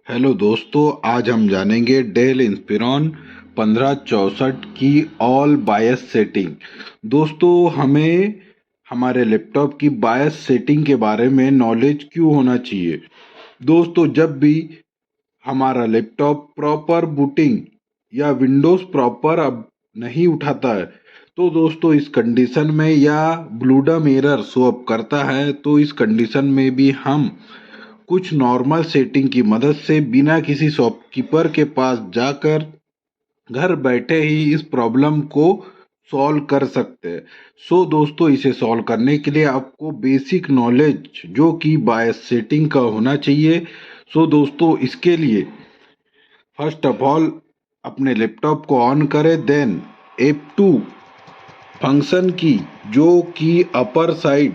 Hello दोस्तों, आज हम जानेंगे डेल इंस्पिरॉन 1564 की ऑल बायस सेटिंग। दोस्तों, हमें हमारे लैपटॉप की बायस सेटिंग के बारे में नॉलेज क्यों होना चाहिए। दोस्तों, जब भी हमारा लैपटॉप प्रॉपर बूटिंग या विंडोज प्रॉपर अब नहीं उठाता है, तो दोस्तों इस कंडीशन में या ब्लूडम एरर शो अप करता है, तो इस कंडीशन में भी हम कुछ नॉर्मल सेटिंग की मदद से बिना किसी शॉपकीपर के पास जाकर घर बैठे ही इस प्रॉब्लम को सॉल्व कर सकते हैं। सो दोस्तों, इसे सॉल्व करने के लिए आपको बेसिक नॉलेज जो कि बायस सेटिंग का होना चाहिए। सो दोस्तों, इसके लिए फर्स्ट ऑफ ऑल अपने लैपटॉप को ऑन करें, देन F2 फंक्शन की जो कि अपर साइड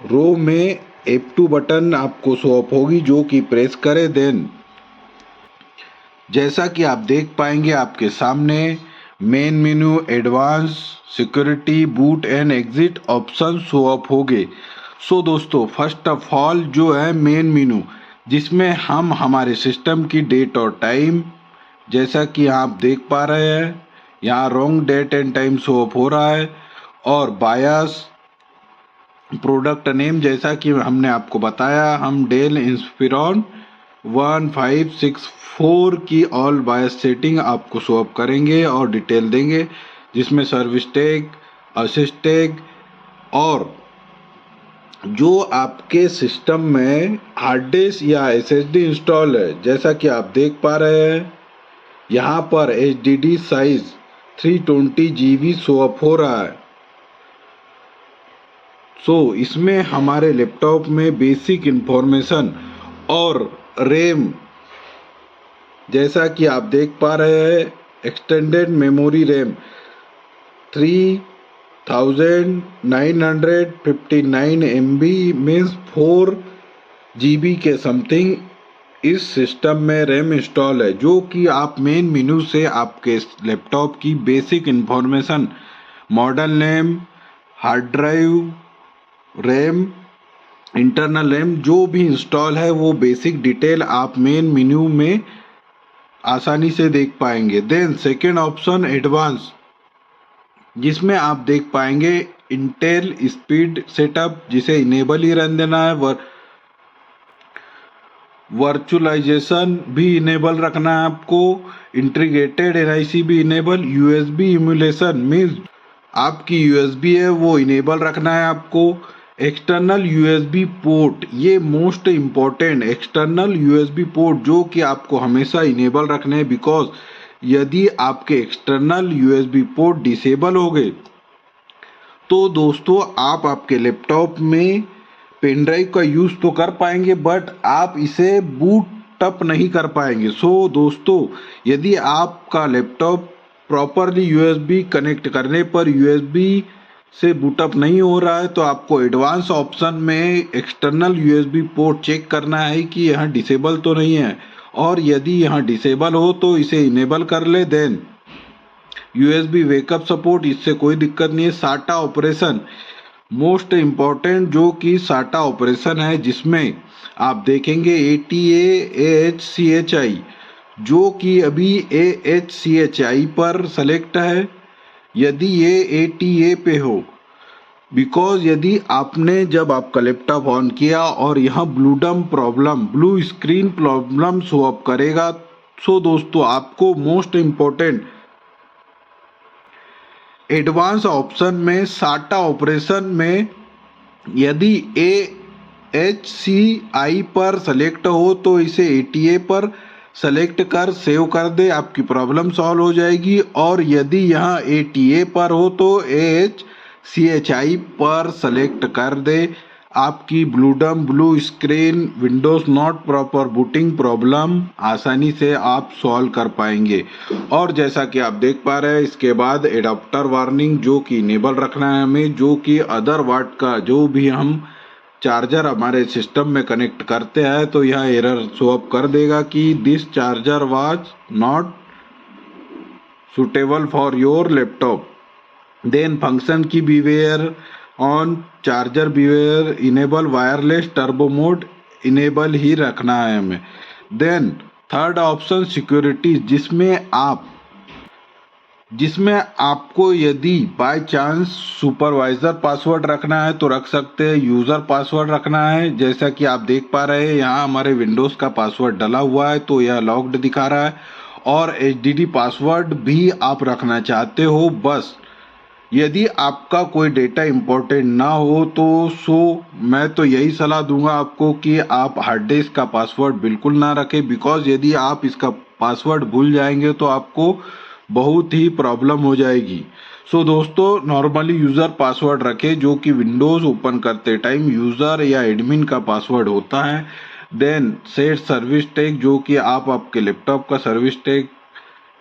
रो में F2 बटन आपको शो अप होगी, जो कि प्रेस करें। देन जैसा कि आप देख पाएंगे आपके सामने main menu, advance, security, boot and exit option show up होंगे। सो दोस्तों, फर्स्ट ऑफ ऑल जो है मेन मेन्यू, जिसमें हम हमारे सिस्टम की डेट और टाइम, जैसा कि आप देख पा रहे हैं यहाँ wrong date and time show up हो रहा है, और बायस, प्रोडक्ट नेम, जैसा कि हमने आपको बताया हम डेल इंस्पिरॉन 1564 की ऑल बायस सेटिंग आपको शो अप करेंगे और डिटेल देंगे, जिसमें सर्विस टैग, असिस्ट टैग और जो आपके सिस्टम में हार्ड डिस्क या एसएसडी इंस्टॉल है, जैसा कि आप देख पा रहे हैं यहाँ पर HDD size 320 GB show up हो रहा है। इसमें हमारे लैपटॉप में बेसिक इंफॉर्मेशन और रैम, जैसा कि आप देख पा रहे हैं extended memory RAM 3959 MB means 4 GB के समथिंग इस सिस्टम में रैम इंस्टॉल है, जो कि आप मेन मेन्यू से आपके लैपटॉप की basic information, model name, hard drive, RAM, internal RAM जो भी इंस्टॉल है वो बेसिक डिटेल आप मेन मेन्यू में आसानी से देख पाएंगे। देन सेकेंड ऑप्शन एडवांस, जिसमें आप देख पाएंगे इंटेल स्पीड सेटअप, जिसे इनेबल ही रहने देना है। वर्चुअलाइजेशन भी इनेबल रखना है आपको, इंटीग्रेटेड एनआईसी भी इनेबल, यूएसबी इम्यूलेशन मीन्स आपकी यूएसबी है वो इनेबल रखना है आपको। एक्सटर्नल यूएसबी पोर्ट, ये most important external USB port जो कि आपको हमेशा इनेबल रखने हैं, बिकॉज यदि आपके एक्सटर्नल यूएसबी पोर्ट डिसेबल हो गए तो दोस्तों आप आपके लैपटॉप में पेन ड्राइव का यूज़ तो कर पाएंगे, बट आप इसे बूट अप नहीं कर पाएंगे। दोस्तों, यदि आपका लैपटॉप प्रॉपरली यूएसबी कनेक्ट करने पर यूएसबी से बूटअप नहीं हो रहा है, तो आपको एडवांस ऑप्शन में एक्सटर्नल यूएसबी पोर्ट चेक करना है कि यहाँ डिसेबल तो नहीं है, और यदि यहाँ डिसेबल हो तो इसे इनेबल कर ले। देन यूएसबी बैकअप सपोर्ट, इससे कोई दिक्कत नहीं है। साटा ऑपरेशन मोस्ट इम्पॉर्टेंट, जो कि साटा ऑपरेशन है, जिसमें आप देखेंगे ATA/AHCHI, जो कि अभी AHCHI पर सेलेक्ट है यदि ये ATA पे हो, बिकॉज यदि आपने जब आपका लैपटॉप ऑन किया और यहाँ ब्लूडम problem, blue screen problem show up करेगा, दोस्तों आपको मोस्ट इम्पोर्टेंट एडवांस ऑप्शन में साटा ऑपरेशन में यदि AHCI पर सेलेक्ट हो तो इसे ATA पर सेलेक्ट कर सेव कर दे, आपकी प्रॉब्लम सॉल्व हो जाएगी। और यदि यहाँ ATA पर हो तो AHCHI पर सेलेक्ट कर दे, आपकी ब्लूडम, blue screen, windows not proper booting problem आसानी से आप सॉल्व कर पाएंगे। और जैसा कि आप देख पा रहे हैं इसके बाद एडाप्टर वार्निंग, जो कि इनेबल रखना है हमें, जो कि अदर वाट का जो भी हम चार्जर हमारे सिस्टम में कनेक्ट करते हैं तो यह एरर शो अप कर देगा कि this charger was not suitable for your laptop. Then function की behaviour on charger behaviour enable, wireless turbo mode enable ही रखना है हमें। देन थर्ड ऑप्शन सिक्योरिटी, जिसमें आपको यदि बाय चांस सुपरवाइजर पासवर्ड रखना है तो रख सकते हैं, यूज़र पासवर्ड रखना है। जैसा कि आप देख पा रहे हैं यहाँ हमारे विंडोज़ का पासवर्ड डला हुआ है तो यह लॉक्ड दिखा रहा है, और HDD पासवर्ड भी आप रखना चाहते हो। बस यदि आपका कोई डेटा इम्पोर्टेंट ना हो तो मैं तो यही सलाह दूंगा आपको कि आप हार्ड डिस्क का पासवर्ड बिल्कुल ना रखें, बिकॉज यदि आप इसका पासवर्ड भूल जाएंगे तो आपको बहुत ही प्रॉब्लम हो जाएगी। दोस्तों नॉर्मली यूज़र पासवर्ड रखें जो कि विंडोज़ ओपन करते टाइम यूज़र या एडमिन का पासवर्ड होता है। देन सेट सर्विस टैग, जो कि आपके लैपटॉप का service tag,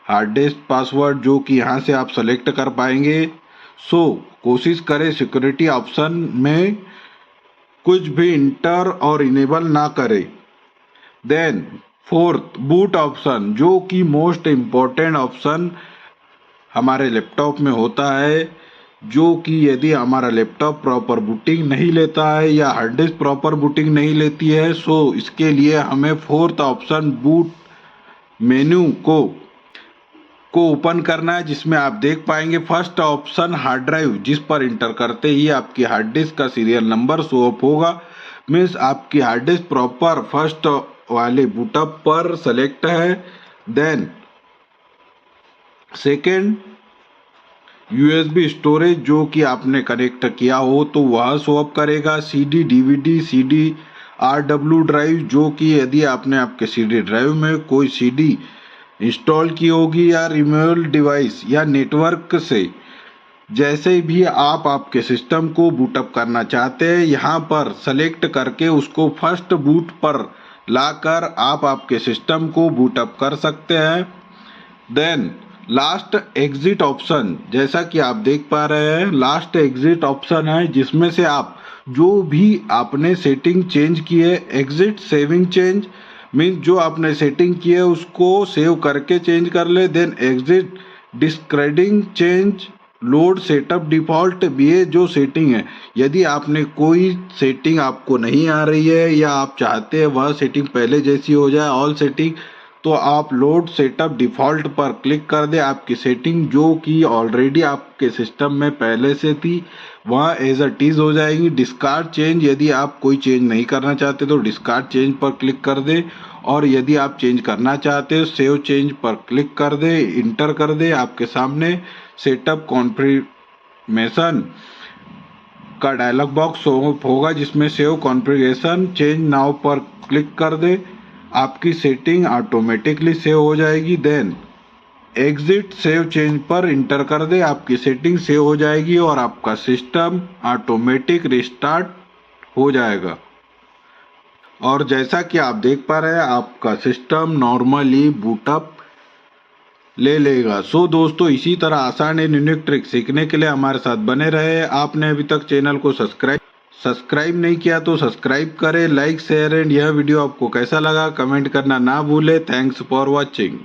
hard disk password जो कि यहाँ से आप सेलेक्ट कर पाएंगे। कोशिश करें सिक्योरिटी ऑप्शन में कुछ भी इंटर और इनेबल ना करें। देन फोर्थ बूट ऑप्शन, जो कि मोस्ट इम्पोर्टेंट ऑप्शन हमारे लैपटॉप में होता है, जो कि यदि हमारा लैपटॉप प्रॉपर बूटिंग नहीं लेता है या हार्ड डिस्क प्रॉपर बूटिंग नहीं लेती है, इसके लिए हमें फोर्थ ऑप्शन बूट मेन्यू को ओपन करना है, जिसमें आप देख पाएंगे फर्स्ट ऑप्शन हार्ड ड्राइव, जिस पर इंटर करते ही आपकी हार्ड डिस्क का सीरियल नंबर शो अप होगा। मीन्स आपकी हार्ड डिस्क प्रॉपर फर्स्ट वाले बूटअप पर सेलेक्ट है। देन सेकेंड USB स्टोरेज, जो कि आपने कनेक्ट किया हो तो वह शो अप करेगा। CD DVD CD RW drive, जो कि यदि आपने आपके CD ड्राइव में कोई CD इंस्टॉल की होगी या रिमूवल डिवाइस या नेटवर्क से जैसे भी आप आपके सिस्टम को बूटअप करना चाहते हैं, यहाँ पर सेलेक्ट करके उसको फर्स्ट बूट पर लाकर आप आपके सिस्टम को बूटअप कर सकते हैं। देन लास्ट एग्जिट ऑप्शन, जैसा कि आप देख पा रहे हैं लास्ट एग्जिट ऑप्शन है, जिसमें से आप जो भी आपने सेटिंग चेंज की है, एग्जिट सेविंग चेंज मीन्स जो आपने सेटिंग की है उसको सेव करके चेंज कर ले। Then exit discarding change load setup default, ये जो सेटिंग है, यदि आपने कोई सेटिंग आपको नहीं आ रही है या आप चाहते हैं वह सेटिंग पहले जैसी हो जाए ऑल सेटिंग, तो आप लोड सेटअप डिफॉल्ट पर क्लिक कर दे। आपकी सेटिंग जो कि ऑलरेडी आपके सिस्टम में पहले से थी वह एज अ टीज हो जाएगी। डिस्कार्ड चेंज, यदि आप कोई चेंज नहीं करना चाहते तो डिस्कार्ड चेंज पर क्लिक कर दे, और यदि आप चेंज करना चाहते हो सेव चेंज पर क्लिक कर दे, इंटर कर दे। आपके सामने सेटअप कॉन्फ़िगरेशन का डायलॉग बॉक्स होगा, जिसमें सेव कॉन्फ़िगरेशन चेंज नाउ पर क्लिक कर दे। आपकी सेटिंग ऑटोमेटिकली सेव हो जाएगी। देन एग्जिट सेव चेंज पर इंटर कर दे, आपकी सेटिंग सेव हो जाएगी और आपका सिस्टम ऑटोमेटिक रिस्टार्ट हो जाएगा। और जैसा कि आप देख पा रहे हैं आपका सिस्टम नॉर्मली बूटअप ले लेगा। दोस्तों इसी तरह आसान एंड यूनिक ट्रिक सीखने के लिए हमारे साथ बने रहे। आपने अभी तक चैनल को सब्सक्राइब नहीं किया तो सब्सक्राइब करें, लाइक शेयर एंड यह वीडियो आपको कैसा लगा कमेंट करना ना भूले। Thanks for watching.